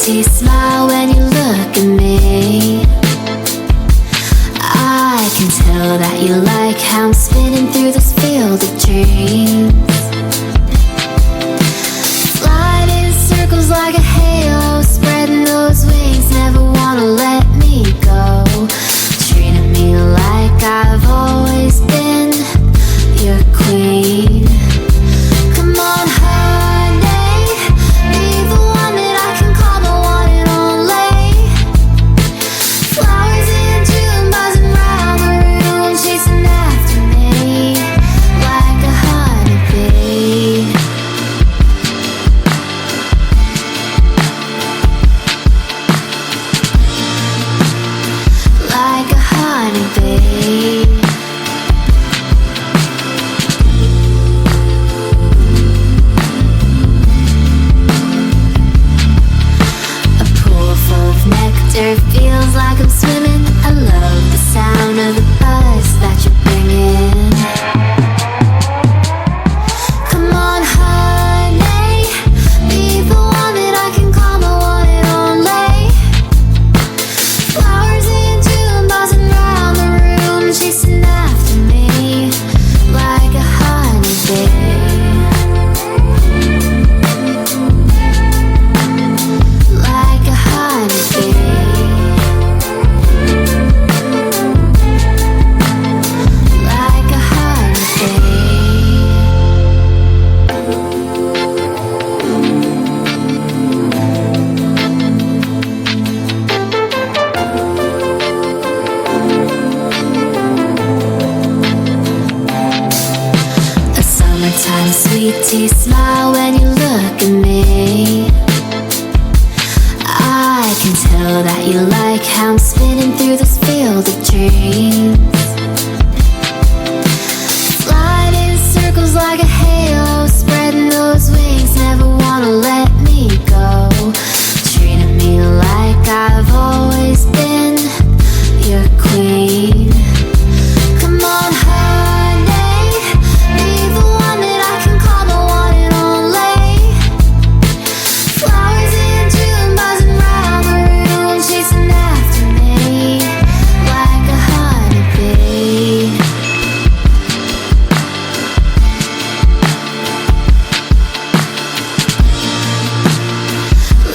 sweetie smile when you look at me. I can tell that you like how I'm spinning through this field of dreams. Flying in circles like a halo, spreading those wings, never wanna let me go. Treating me like I've always been your queen. Come on, honey, be the one that I can call my one and only. Flowers in June, buzzing round the room, chasing after me like a honeybee. Like a honeybee. Nectar feels like I'm swimming. I love the sound of the buzz that you're bringing. Come on, honey, be the one that I can call my one and only. Flowers in June, buzzing round the room, chasing after me like a honeybee. Like a honeybee. Like a honeybee. A summertime sweetie smile when you look at me. I can tell that you like how I'm spinning through this field of dreams. Flying in circles like a halo, spreading those wings, never wanna let me go. Treating me like I've always been your queen. Come on, honey, be the one that I can call my one and only. Flowers in June, buzzing round the room, chasing after me like a honeybee.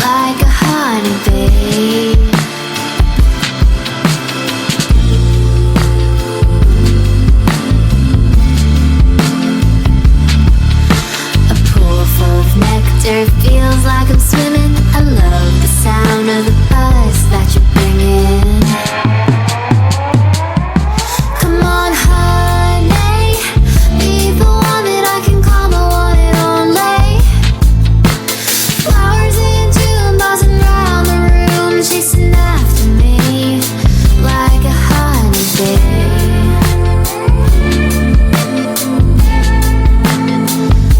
Like a honeybee. A pool full of nectar feels like I'm swimming. I love the sound of the buzz that you're bringing. Come on, honey, be the one that I can call my one and only. Flowers in June, buzzing round the room, chasing after me like a honeybee.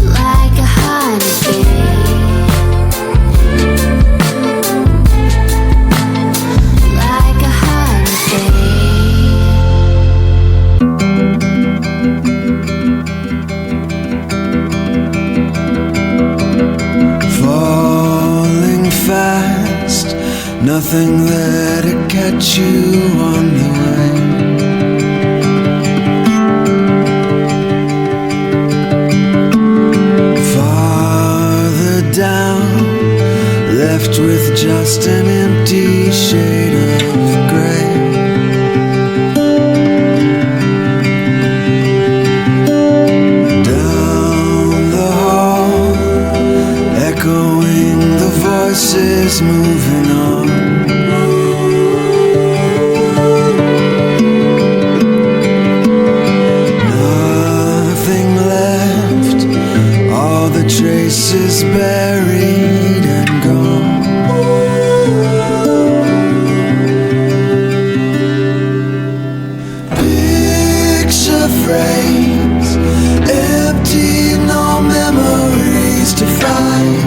Like a honeybee. Like a honeybee. Falling fast, nothing there to catch you on the way. Farther down, left with just an empty shade of gray. Down the hall, echoing the voices moving on. Nothing left, all the traces buried and gone. Picture frames, empty, no memories to find.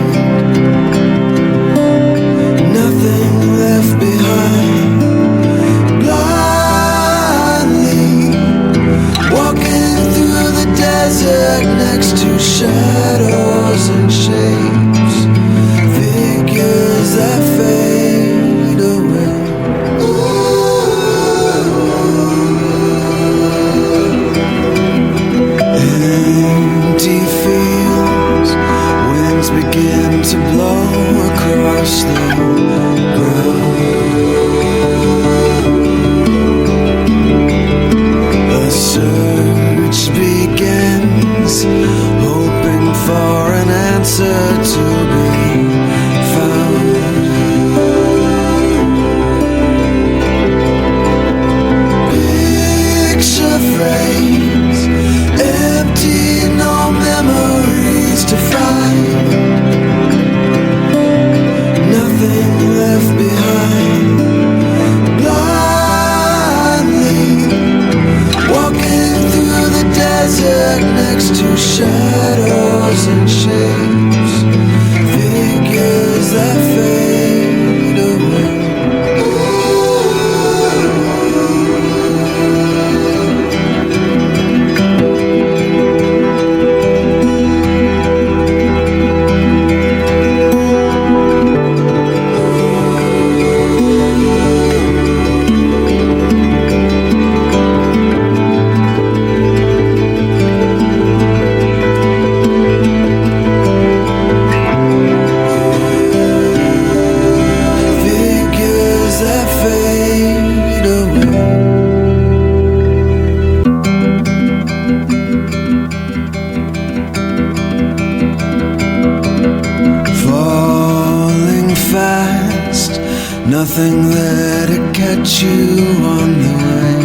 nothing there to catch you on the way.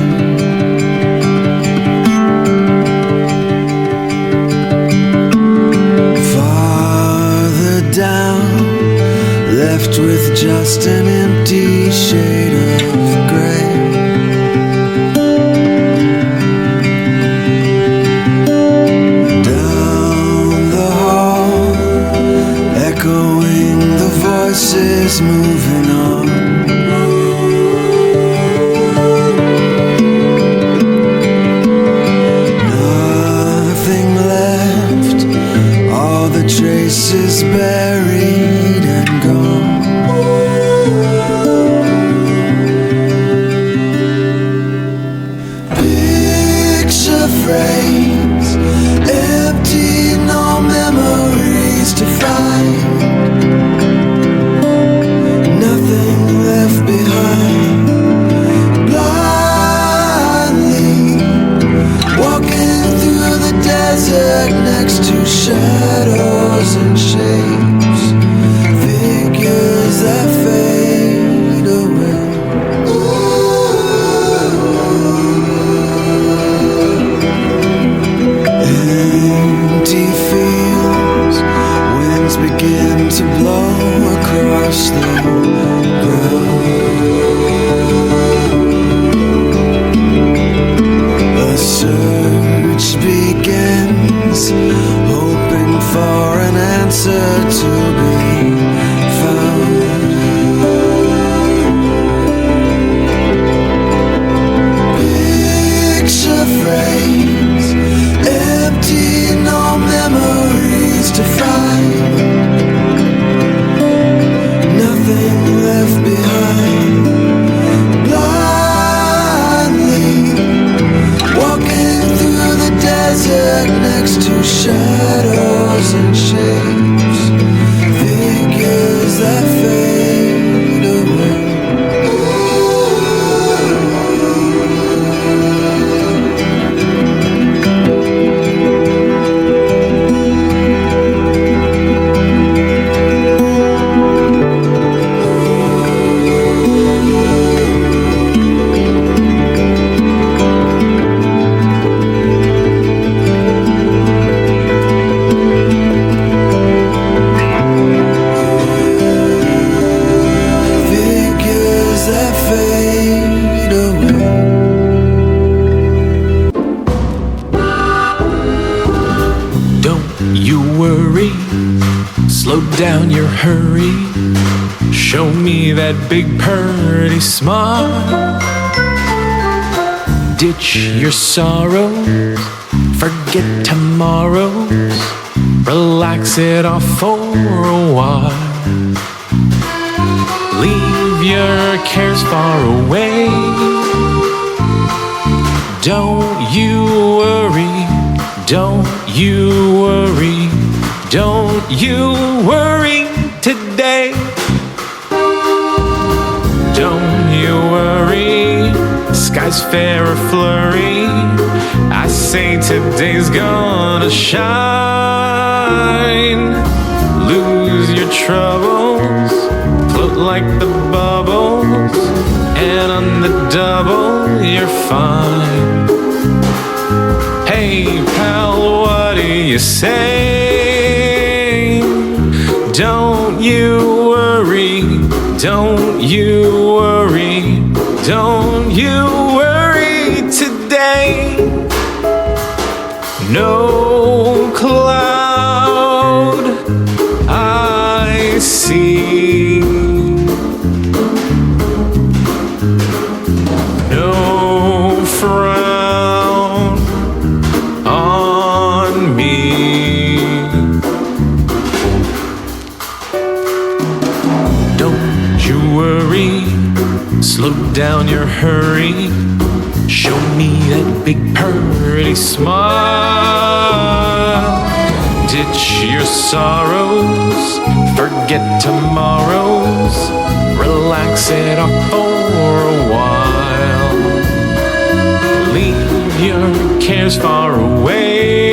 Farther down, left with just an empty shade of gray. Voices moving on. Nothing left, all the traces buried and gone. Picture frames, empty, no memories to find. Left behind, blindly walking through the desert next to shadows and shapes, figures that fade away. Empty fields, winds begin to blow across the search begins, hoping for an answer to be found. Picture frames, empty, no memories to find. Nothing left behind. Desert next to shadows and shapes, figures that fade away. Slow down your hurry, show me that big purty smile. Ditch your sorrows, forget tomorrows, relax it off for a while. Leave your cares far away, don't you worry, don't you worry. Don't you worry today. Don't you worry, skies fair or flurry. I say today's gonna shine. Lose your troubles, float like the bubbles, and on the double you're fine. Hey pal, what do you say? Don't you worry, don't you worry, don't you worry today. No cloud I see, no frown on me. Slow down your hurry, show me that big purty smile. Ditch your sorrows, forget tomorrows, relax it off for a while. Leave your cares far away.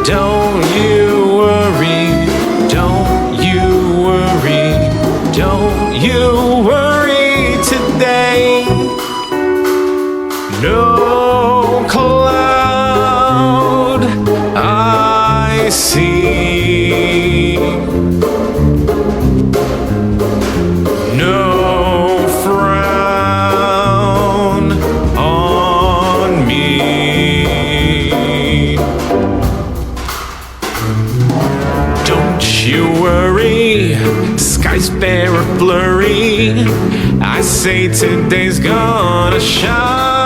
Don't you worry, don't you worry, don't today. No cloud I see, no frown on me. Don't you worry, skies fair or flurry, I say today's gonna shine.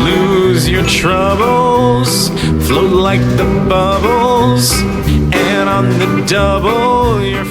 Lose your troubles, float like the bubbles, and on the double you're